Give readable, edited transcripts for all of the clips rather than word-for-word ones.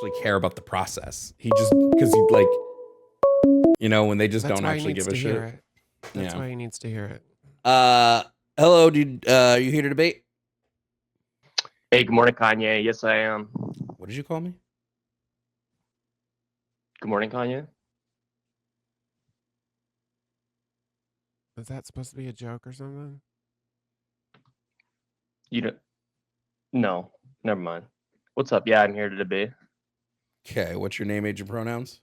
actually care about the process. He just because he like when they just That's don't why he actually needs give a to hear shit. it. That's Yeah. why he needs to hear it. Hello, dude. Are you here to debate? Hey, good morning, Kanye. Yes, I am. What did you call me? Good morning, Kanye. Is that supposed to be a joke or something? You don't? No, never mind. What's up? Yeah, I'm here to debate. Okay. What's your name, age, and pronouns?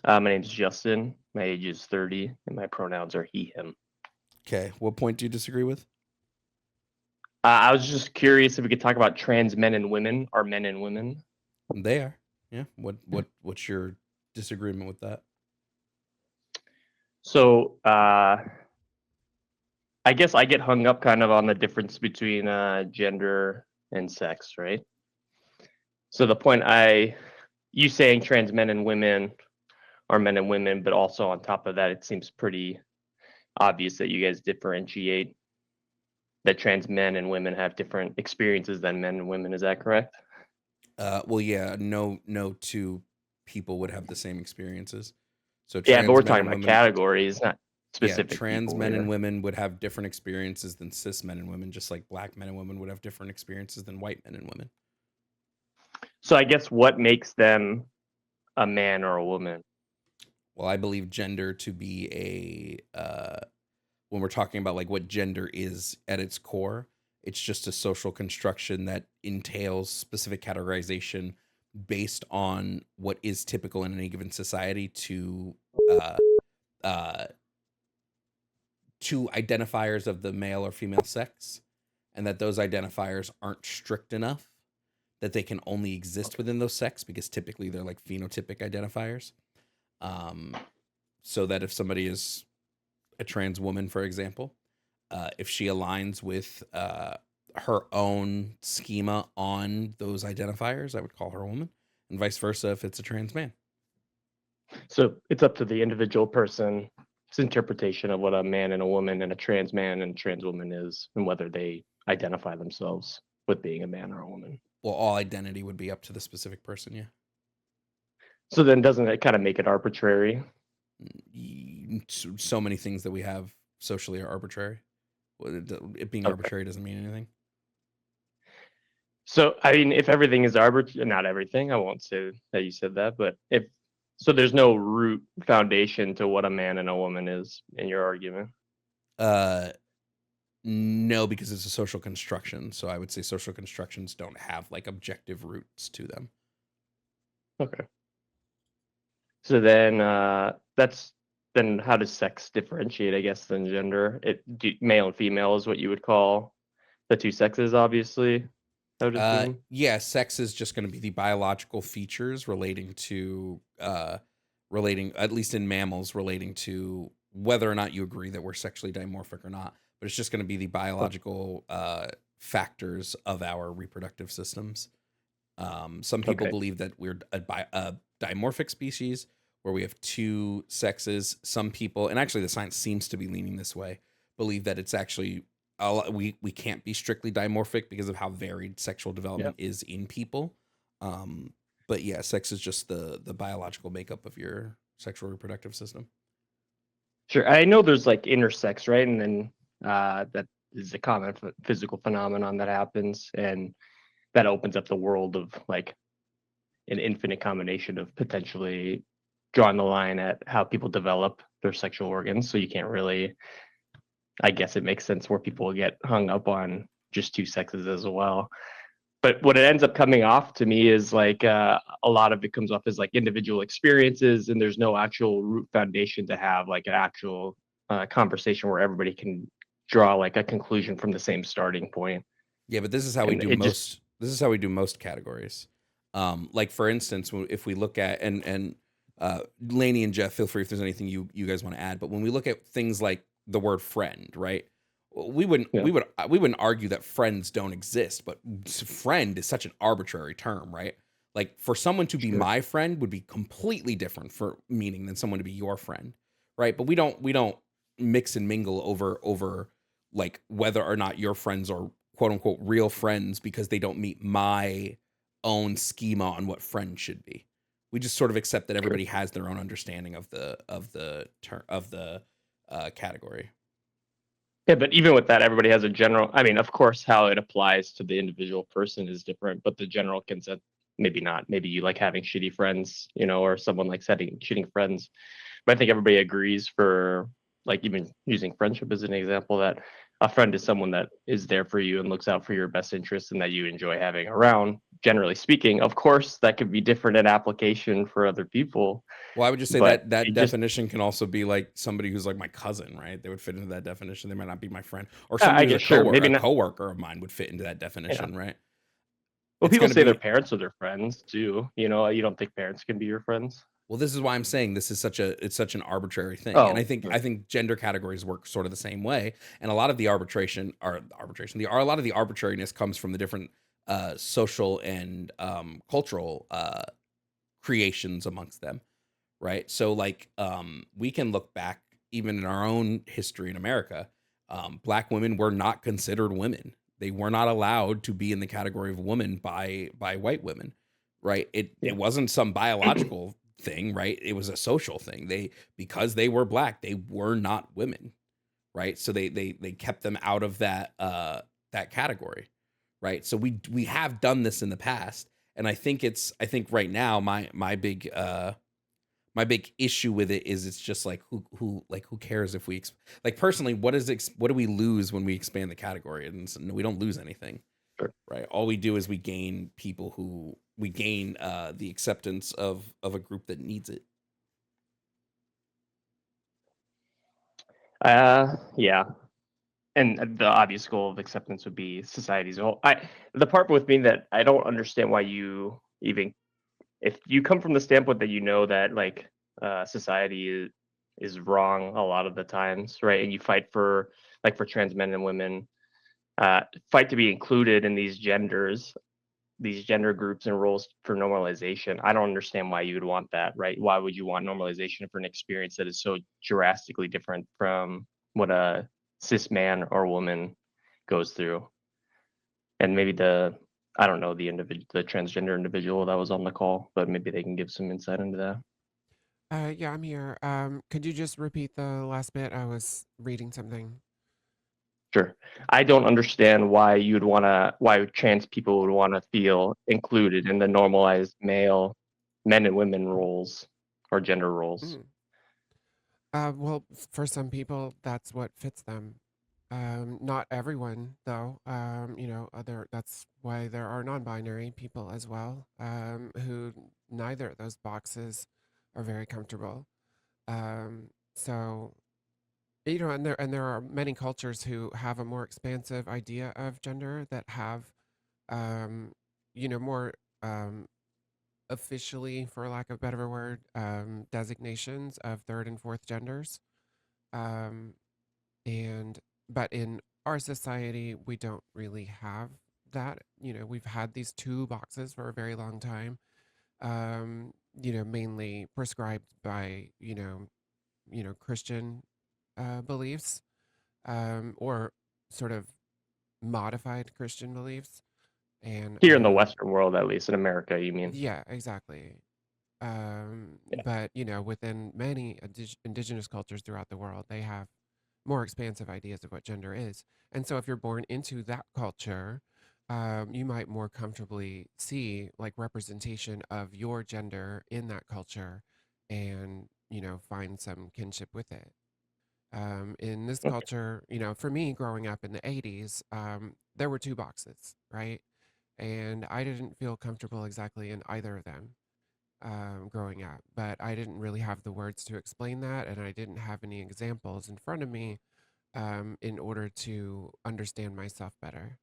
My name's Justin. My age is 30, and my pronouns are he, him. Okay. What point do you disagree with? I was just curious if we could talk about trans men and women, or men and women. They are. Yeah. What's your disagreement with that? So, I guess I get hung up kind of on the difference between gender and sex, right? So the point you saying trans men and women are men and women, but also on top of that, it seems pretty obvious that you guys differentiate that trans men and women have different experiences than men and women. Is that correct? Well, yeah. No two people would have the same experiences. So Yeah, but trans we're men talking and about women. categories, not Yeah, specific trans people men and here. women would have different experiences than cis men and women, just like black men and women would have different experiences than white men and women. So I guess what makes them a man or a woman? Well, I believe gender to be when we're talking about like what gender is at its core, it's just a social construction that entails specific categorization based on what is typical in any given society uh, uh, to identifiers of the male or female sex, and that those identifiers aren't strict enough that they can only exist within those sex because typically they're like phenotypic identifiers. Um, so that if somebody is a trans woman, for example, if she aligns with her own schema on those identifiers, I would call her a woman, and vice versa if it's a trans man. So it's up to the individual person's interpretation of what a man and a woman and a trans man and a trans woman is, and whether they identify themselves with being a man or a woman. Well, all identity would be up to the specific person, yeah. So then doesn't it kind of make it arbitrary? So many things that we have socially are arbitrary. It being arbitrary doesn't mean anything. So I mean, if everything is arbitrary, not everything, I won't say that you said that, but if so, there's no root foundation to what a man and a woman is in your argument. No, because it's a social construction. So I would say social constructions don't have like objective roots to them. Okay. So then then how does sex differentiate, I guess, than gender? Male and female is what you would call the two sexes, obviously, I would assume. Yeah, sex is just going to be the biological features relating, at least in mammals, relating to whether or not you agree that we're sexually dimorphic or not. But it's just going to be the biological factors of our reproductive systems. Some people believe that we're a dimorphic species where we have two sexes. Some people, and actually the science seems to be leaning this way, believe that it's actually we can't be strictly dimorphic because of how varied sexual development is in people. But yeah, sex is just the biological makeup of your sexual reproductive system. Sure. I know there's like intersex, right? And then that is a common physical phenomenon that happens, and that opens up the world of like an infinite combination of potentially drawing the line at how people develop their sexual organs. So you can't really, I guess it makes sense where people get hung up on just two sexes as well. But what it ends up coming off to me is like a lot of it comes off as like individual experiences, and there's no actual root foundation to have like an actual conversation where everybody can draw like a conclusion from the same starting point. Yeah, but this is how we do most. This is how we do most categories. Like for instance, if we look at and Lainey and Jeff, feel free if there's anything you guys want to add. But when we look at things like the word friend, right? We wouldn't argue that friends don't exist, but friend is such an arbitrary term, right? Like for someone to be my friend would be completely different for meaning than someone to be your friend, right? But we don't mix and mingle over like whether or not your friends are quote unquote real friends because they don't meet my own schema on what friend should be. We just sort of accept that Sure. everybody has their own understanding of the category. Yeah, but even with that, everybody has a general. I mean, of course, how it applies to the individual person is different, but the general consent, maybe not. Maybe you like having shitty friends, or someone like setting shitting friends. But I think everybody agrees for, like, even using friendship as an example, that a friend is someone that is there for you and looks out for your best interests and that you enjoy having around. Generally speaking, of course, that could be different in application for other people, Well, I would just say but that that it just, definition can also be like somebody who's like my cousin, right? They would fit into that definition. They might not be my friend, or I somebody who's guess, sure, maybe a not. coworker of mine would fit into that Yeah. definition, right? Well, It's people going to say their be parents are their friends too. You don't think parents can be your friends? well. This is why I'm saying this is such an arbitrary thing, and Oh, I right. think gender categories work sort of the same way, and a lot of the a lot of the arbitrariness comes from the different social and cultural creations amongst them, right? So like we can look back even in our own history in America. Black women were not considered women. They were not allowed to be in the category of woman by white women, right? It Yeah. wasn't some biological thing, right? It was a social thing. They because they were black, they were not women, right? So they kept them out of that category, right? So we have done this in the past, and I think right now my big issue with it is it's just like who cares if like personally what do we lose when we expand the category, and we don't lose anything, Sure. right? All we do is we gain people who we gain the acceptance of a group that needs it. Yeah. And the obvious goal of acceptance would be society's whole. The part with me that I don't understand why you even, if you come from the standpoint that that, like, society is wrong a lot of the times, right? And you fight for, like, for trans men and women, fight to be included in these gender groups and roles for normalization. I don't understand why you would want that, right? Why would you want normalization for an experience that is so drastically different from what a cis man or woman goes through? And maybe I don't know, the transgender individual that was on the call, but maybe they can give some insight into that. Yeah, I'm here. Could you just repeat the last bit? I was reading something. Sure. I don't understand why trans people would want to feel included in the normalized men and women roles or gender roles. Mm. Well, for some people, that's what fits them. Not everyone, though. That's why there are non-binary people as well, who neither of those boxes are very comfortable. So, and there are many cultures who have a more expansive idea of gender that have, um, more um, officially, for lack of a better word, designations of third and fourth genders. Um, and but in our society, we don't really have that. We've had these two boxes for a very long time. Mainly prescribed by, Christian beliefs, or sort of modified Christian beliefs. And Here in the Western world, at least in America, you mean? yeah, exactly. Yeah. But within many indigenous cultures throughout the world, they have more expansive ideas of what gender is. And so if you're born into that culture, you might more comfortably see like representation of your gender in that culture and, find some kinship with it. In this Okay. culture, for me growing up in the 80s, there were two boxes, right? And I didn't feel comfortable exactly in either of them growing up, but I didn't really have the words to explain that, and I didn't have any examples in front of me in order to understand myself better.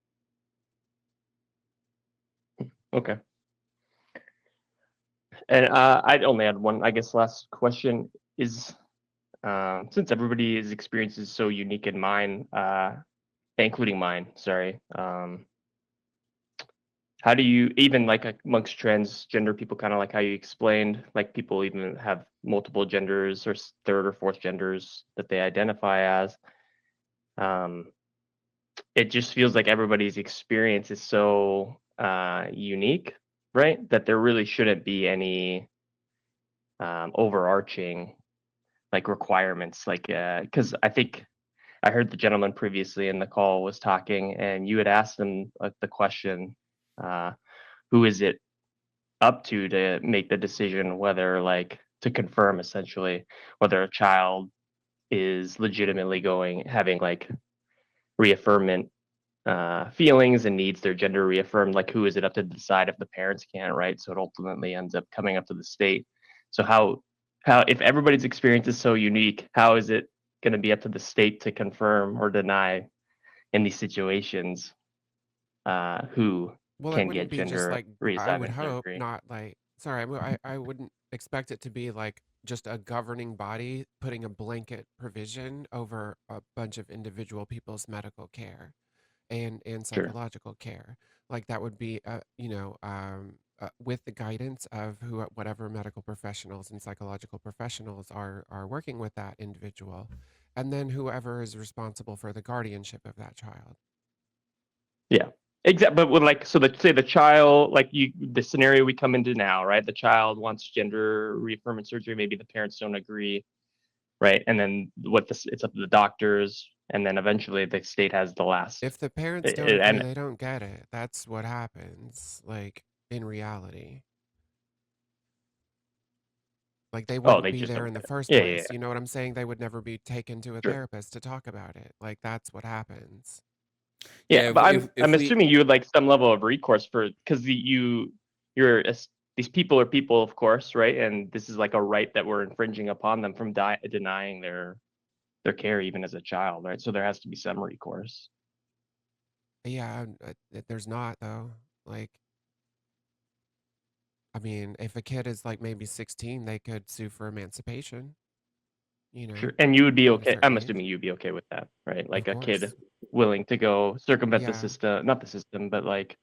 Okay. And I'd only add one, I guess, last question is, since everybody's experience is so unique in mine, including mine, sorry. How do you, even like amongst transgender people, kind of like how you explained, like people even have multiple genders or third or fourth genders that they identify as. Um, it just feels like everybody's experience is so unique right? That there really shouldn't be any overarching like requirements, like because I think I heard the gentleman previously in the call was talking, and you had asked him the question, uh, who is it up to make the decision whether like to confirm essentially whether a child is legitimately having like reaffirmment feelings and needs their gender reaffirmed. Like, who is it up to decide if the parents can't, right? So it ultimately ends up coming up to the state. So how if everybody's experience is so unique, how is it going to be up to the state to confirm or deny in these situations who Well, it can wouldn't get be just gender like, I would reassignment hope surgery? not like, sorry, I wouldn't expect it to be like just a governing body putting a blanket provision over a bunch of individual people's medical care and Sure. psychological care. Like that would be, with the guidance of whatever medical professionals and psychological professionals are working with that individual, and then whoever is responsible for the guardianship of that child. Yeah. Exactly. But when like so say the child, like the scenario we come into now, right? The child wants gender reaffirming surgery, maybe the parents don't agree, right? And then it's up to the doctors, and then eventually the state has the last. If the parents don't agree, And they don't get it. That's what happens, like, in reality. Like, they oh, wouldn't they be just there don't in the get it. first Yeah, yeah, place. yeah. You know what I'm saying? They would never be taken to a Sure. therapist to talk about it. Like, that's what happens. Yeah, Yeah, but if I'm we assuming you would like some level of recourse for because these people are people, of course, right? And this is like a right that we're infringing upon them from denying their care even as a child, right? So there has to be some recourse. Yeah, there's not, though. Like, I mean, if a kid is, like, maybe 16, they could sue for emancipation, you Sure. know, And you would be at a okay. certain I'm age. assuming you'd be okay with that, right? Of Like a kid course. willing to go circumvent the Yeah. system, not the system, but like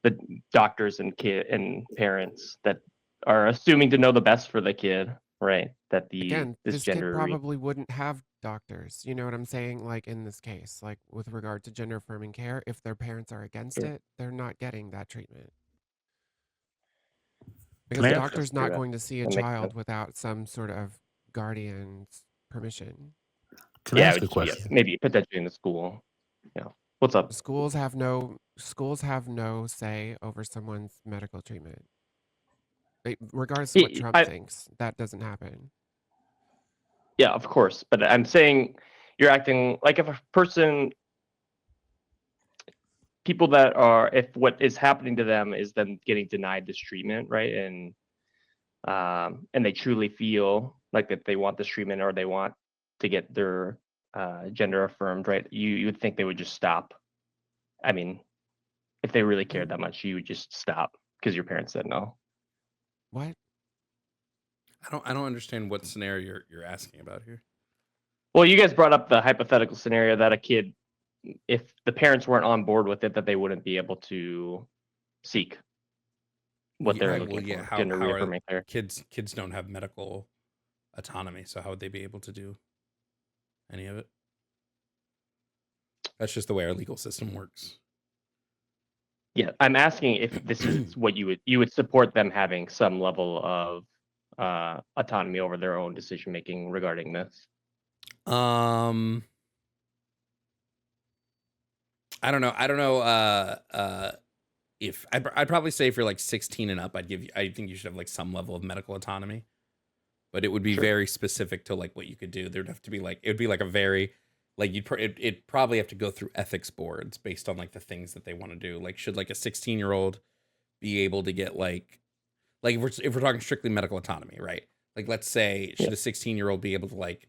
the doctors and kid and parents that are assuming to know the best for the kid, right? That Again, this this kid gender probably wouldn't have doctors. You know what I'm saying? Like in this case, like with regard to gender affirming care, if their parents are against sure. it, they're not getting that treatment Can because I the ask? That's doctor's true. not going to see a That makes child sense. without some sort of guardian's permission. Can I Yeah, it ask would a just be question? maybe potentially in the school. Yeah. What's up? Schools have no say over someone's medical treatment. Regardless of what Trump I, thinks, that doesn't happen. yeah, of course. But I'm saying you're acting like if a person, people that are, if what is happening to them is them getting denied this treatment, right? And they truly feel like that they want this treatment or they want to get their gender affirmed, right? You would think they would just stop. I mean, if they really cared that much, you would just stop because your parents said no. What? I don't understand what scenario you're asking about here. Well, you guys brought up the hypothetical scenario that a kid, if the parents weren't on board with it, that they wouldn't be able to seek what they're Right. Well, looking yeah. for, How gender how are reaffirming care. kids don't have medical autonomy, so how would they be able to do any of it? That's just the way our legal system works. Yeah, I'm asking if this is what you would support them having some level of autonomy over their own decision making regarding this. um, I don't know. I don't know. If I'd probably say if you're like 16 and up, I think you should have like some level of medical autonomy, but it would be Sure. very specific to like what you could do. There'd have to be like it would be like a very like it'd probably have to go through ethics boards based on like the things that they want to do. Like should like a 16-year-old be able to get like if we're talking strictly medical autonomy, right? Like let's say Yeah. should a 16-year-old be able to like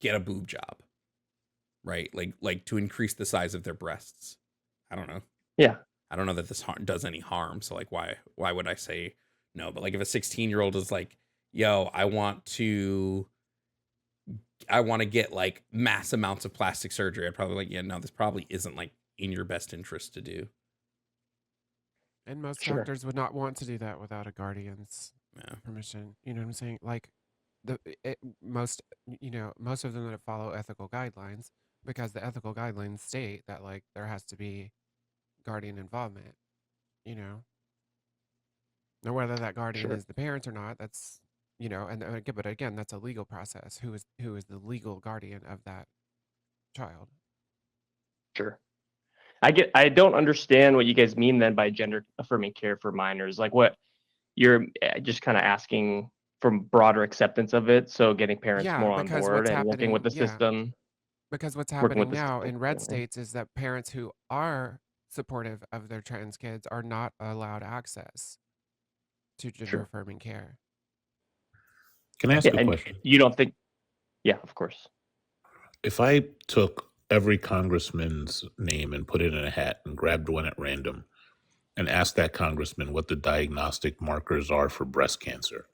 get a boob job, right? Like to increase the size of their breasts. I don't know. Yeah. I don't know that this does any harm. So like, why would I say no? But like, if a 16-year-old is like, yo, I want to get like mass amounts of plastic surgery, I'd probably like, yeah, no, this probably isn't like in your best interest to do. And most Sure. doctors would not want to do that without a guardian's Yeah. permission. You know what I'm saying? Like most of them that follow ethical guidelines because the ethical guidelines state that like there has to be guardian involvement, you know. Or whether that guardian Sure. is the parents or not, that's, but again, that's a legal process. Who is the legal guardian of that child? Sure. I don't understand what you guys mean then by gender affirming care for minors. Like what you're just kind of asking for broader acceptance of it, so getting parents Yeah, more on because board what's and working with happening, the yeah, system, because what's working with happening the now system in red currently. states is that parents who are supportive of their trans kids are not allowed access to gender Sure. affirming care. Can I Yeah, ask a and question? you don't think? Yeah, of course. If I took every congressman's name and put it in a hat and grabbed one at random and asked that congressman what the diagnostic markers are for breast cancer,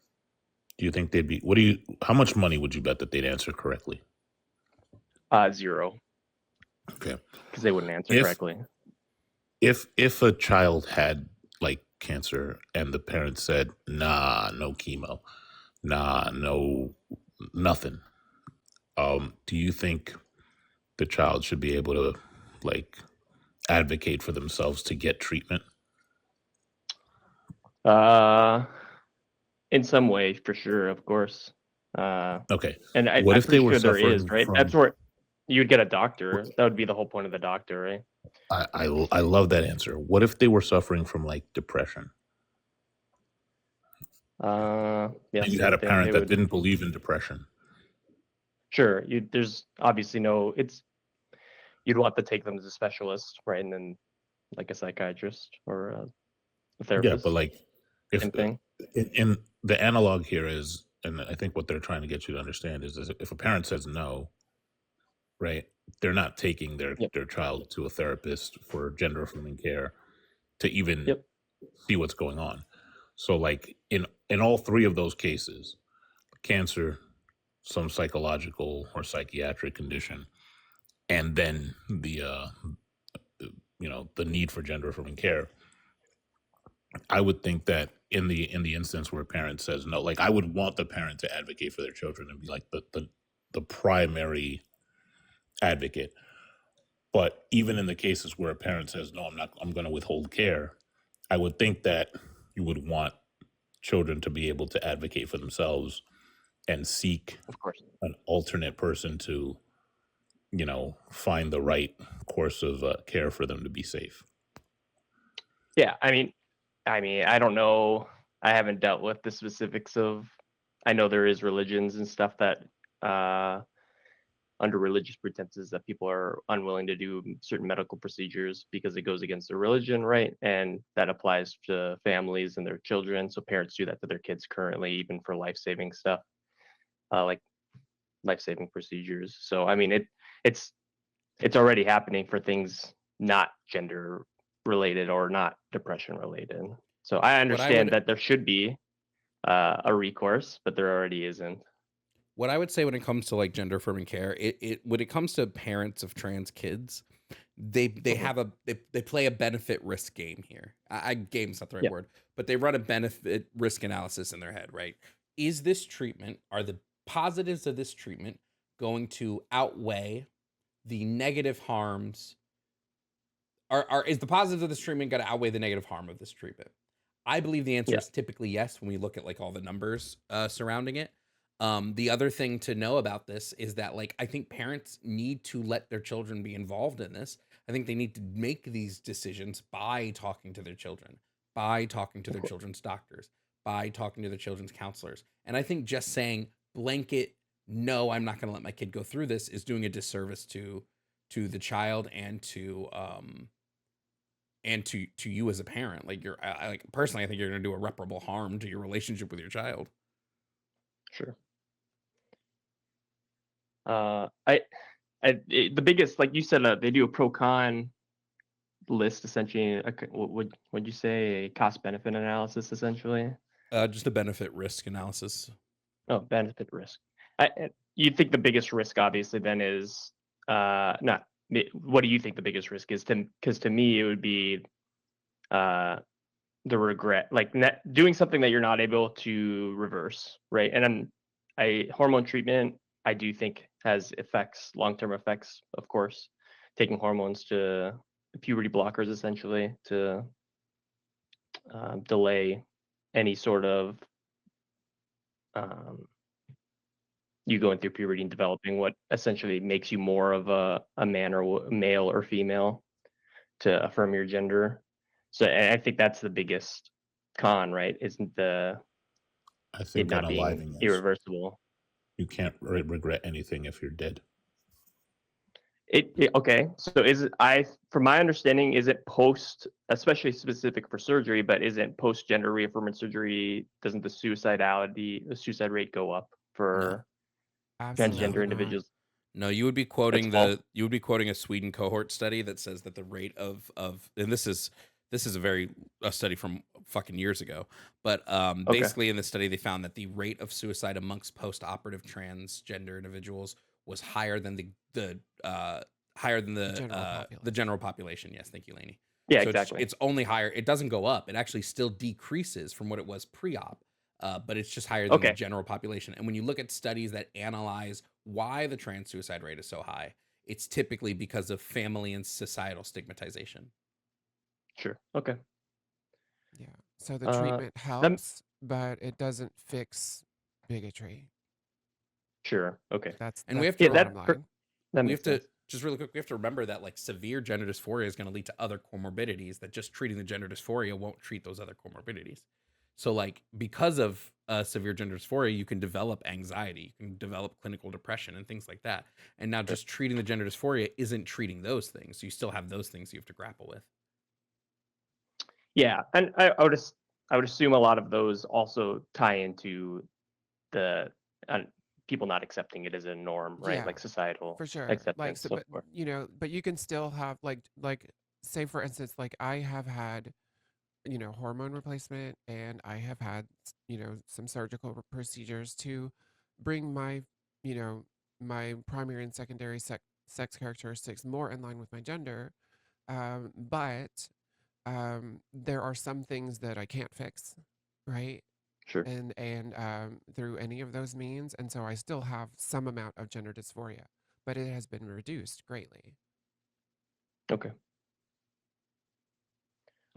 do you think they'd be, how much money would you bet that they'd answer correctly? 0, Okay. because they wouldn't answer If, correctly. if a child had like cancer and the parents said, nah, no chemo, nah, no, nothing, do you think the child should be able to like advocate for themselves to get treatment? Uh, in some way, for sure, of course. Okay. And What I'm if they pretty were sure there is, suffering right? That's from? where you would get a wh- doctor. That would be the whole point of the doctor, right? I love that answer. What if they were suffering from like depression, Yeah, and you had same a thing. parent They that would. didn't believe in depression? Sure. There's obviously no. You'd want to take them to a specialist, right? And then like a psychiatrist or a Yeah, but therapist. like if Same thing. in the analog here is, and I think what they're trying to get you to understand is if a parent says no, right, they're not taking Yep. their child to a therapist for gender affirming care to even Yep. see what's going on. So like in all three of those cases, cancer, some psychological or psychiatric condition, and then the need for gender affirming care, I would think that in the instance where a parent says no, like I would want the parent to advocate for their children and be like the primary advocate. But even in the cases where a parent says no, I'm going to withhold care, I would think that you would want children to be able to advocate for themselves and seek Of course. an alternate person to find the right course of care for them to be safe. Yeah. I don't know. I haven't dealt with the specifics of. I know there is religions and stuff that under religious pretenses that people are unwilling to do certain medical procedures because it goes against their religion, right? And that applies to families and their children. So parents do that to their kids currently, even for life-saving stuff, like life-saving procedures. So it's it's already happening for things not gender related or not depression related. So I What I understand would that there should be a recourse, but there already isn't. what I would say when it comes to like gender affirming care, it when it comes to parents of trans kids, they Mhm. have they play a benefit risk game here. Game's not the right Yeah, word, but they run a benefit risk analysis in their head, right? Is this treatment, are the positives of this treatment going to outweigh the negative harms? Are is the positives of this treatment going to outweigh the negative harm of this treatment? I believe the answer yeah, is typically yes when we look at like all the numbers surrounding it. The other thing to know about this is that like I think parents need to let their children be involved in this. I think they need to make these decisions by talking to their children, by talking to of their course. children's doctors, by talking to their children's counselors. And I think just saying blanket no, I'm not going to let my kid go through this is doing a disservice to the child and to you as a parent. Like like personally, I think you're going to do irreparable harm to your relationship with your child. Sure. I, the biggest, like you said, they do a pro con list essentially. What would you say, a cost benefit analysis essentially? Just a benefit risk analysis. Oh, benefit risk. You think the biggest risk obviously then is not. What do you think the biggest risk is? Because to me it would be uh the regret, like doing something that you're not able to reverse, right? And hormone treatment, I do think has effects, long-term effects, of course. Taking hormones to puberty blockers essentially to delay. any sort of um, you going through puberty and developing what essentially makes you more of a man or male or female to affirm your gender. So I think that's the biggest con, right? Isn't I it think not being unaliving is. irreversible? You can't regret anything if you're dead. Okay. So is it from my understanding, is it post, especially specific for surgery, but isn't post gender reaffirming surgery? Doesn't the suicide rate go up No, for Absolutely transgender no, not. individuals? no. You would be It's quoting false. a Sweden cohort study that says that the rate of and this is a study from fucking years ago, but Okay. basically in the study they found that the rate of suicide amongst post-operative transgender individuals was higher than the General the population. general population. Yes, thank you, Lainey. Yeah, So exactly. it's only higher. It doesn't go up. It actually still decreases from what it was pre-op, but it's just higher than the Okay. general population. And when you look at studies that analyze why the trans suicide rate is so high, it's typically because of family and societal stigmatization. Sure. Okay. Yeah. So the Uh, treatment that helps, but it doesn't fix bigotry. sure. Okay. And we have That's the Yeah, to bottom line. that we makes have to sense. just really quick, we have to remember that like severe gender dysphoria is going to lead to other comorbidities that just treating the gender dysphoria won't treat those other comorbidities. So like because of severe gender dysphoria, you can develop anxiety, you can develop clinical depression and things like that. And now Sure. just treating the gender dysphoria isn't treating those things. So you still have those things you have to grapple with. Yeah, and I would assume a lot of those also tie into the uh, people not accepting it as a norm, right? Yeah, Like societal for sure. Like, acceptance, so, so but forth. but you can still have like, say for instance, like I have had, hormone replacement, and I have had, some surgical procedures to bring my, you know, my primary and secondary sex characteristics more in line with my gender. But there are some things that I can't fix, right? Sure. And through any of those means, and so I still have some amount of gender dysphoria, but it has been reduced greatly. Okay.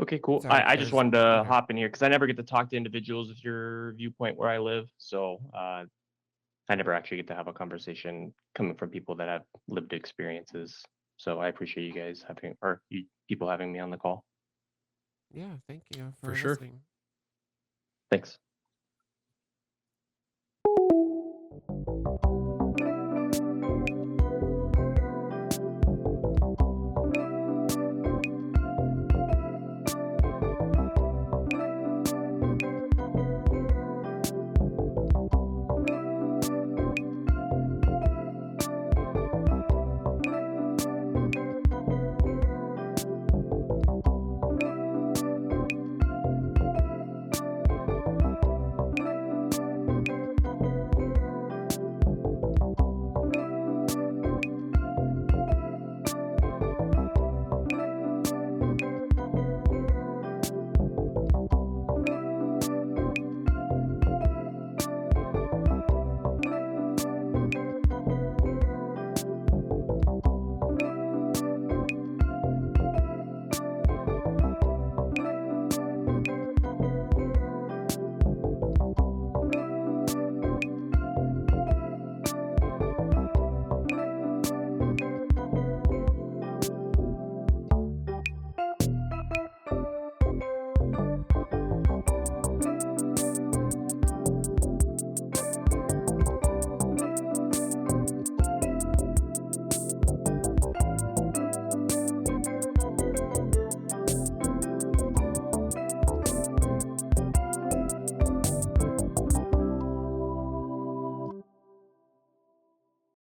Okay, cool. So I just there's, wanted to hop in here because I never get to talk to individuals with your viewpoint where I live. So I never actually get to have a conversation coming from people that have lived experiences. So I appreciate you guys having, or you people having me on the call. yeah, thank you For for sure. listening. Thanks.